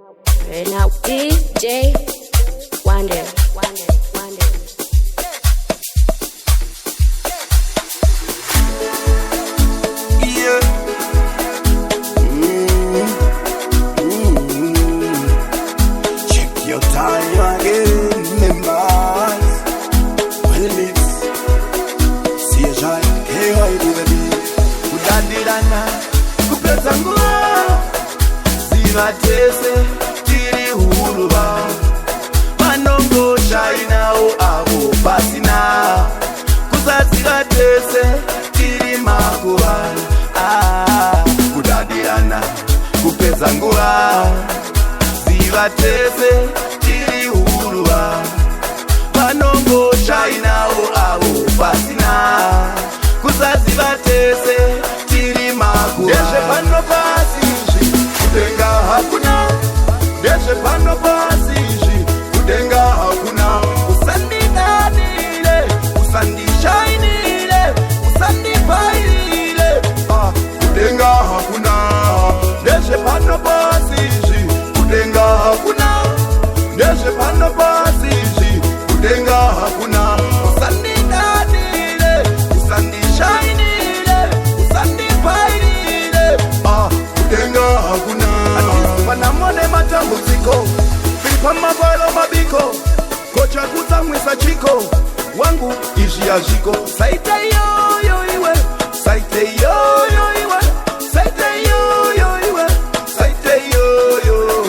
And now DJ Wonder. Yeah. Check your time again, members. Well, it's CJ, KY to the beat. Kudandirana, kupetangula, sivatese, tiri huruba. Manongo shaina o abo pasina. Kusazigatese, tiri makuwa. Kudandirana, kupetangula, sivatese, tiri huruba. Manongo shaina o abo pasina. Kusazigatese, tiri makuwa. Deshe pano pasiji, kudenga hakuna. Deshe pano pasiji, kudenga hakuna. Usandi nanile, usandi shainile, usandi paile. Kudenga hakuna. Deshe pano pasiji, kudenga hakuna. Deshe pano pasiji, kudenga hakuna. Usandi nanile, usandi shainile, usandi paile. Kudenga hakuna. Panamone matambuziko, filipa mavalo mabiko. Kocha kutamwisa chiko, wangu ishi ya jiko. Saite yo iwe, saite yo iwe, saite yo iwe, saite yo.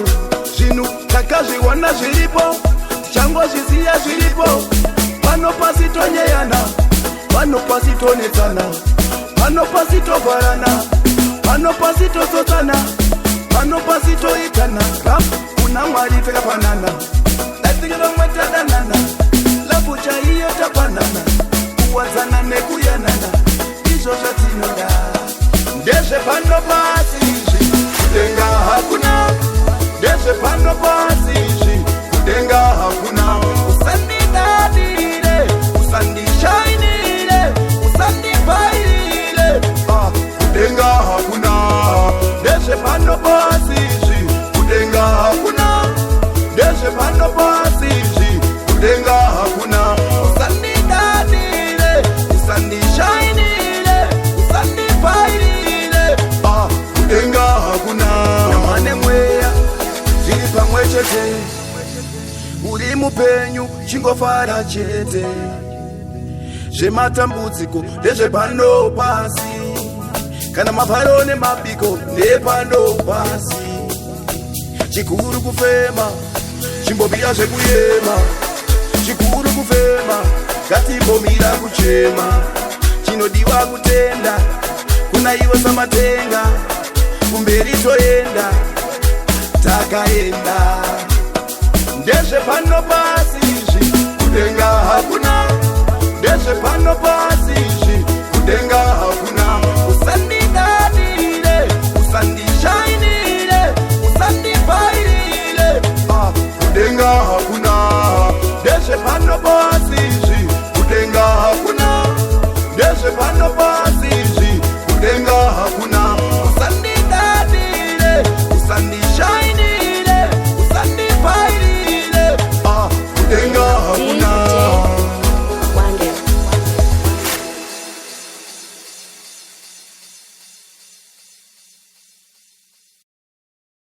Jinu kakaji wana jilipo, chango jizia jilipo. Pano pasito nyeyana, pano pasito netana, pano pasito varana, pano pasito sotana, pano pasito itana. Rap, una marita kapanana, latigelo matadanana, la bucha hiyo tapanana, kuwazana nekuyanana, izo shatinora. Deshe pano pasiji, kudenga hakuna. Deshe pano pasiji, kudenga hakuna. Usandi dadile, usandi shainile, usandi paile. Kudenga hakuna. Deshe pano pasiji, kudenga hakuna. Deshe pano pasiji, kudenga hakuna. Usandi dadile, usandi shainile, usandi paile. Kudenga hakuna. Namane mweya, zili pamwe chete. Uri mupenyu, chingofara chete. Zvematambudziko ndezvepano pasi, kana mavharo nemabiko ndepano pasi. Chikuru kufema, chimbomira zvekuyema. Chikuru kufema, ngatimbomira kuchema. Chinodiwa kutenda, kuna iwo samatenga. Kumberi toenda, takaenda. Ndezvepano pasiji, kudenga hakuna. Ndezvepano pasiji, kudenga hakuna. Usandi dadile, usandi shainile, usandi paile. Kudenga hakuna. Ndezvepano pasiji, kudenga hakuna. Ndezvepano pasiji, kudenga hakuna. Usandi dadile, usandi shainile.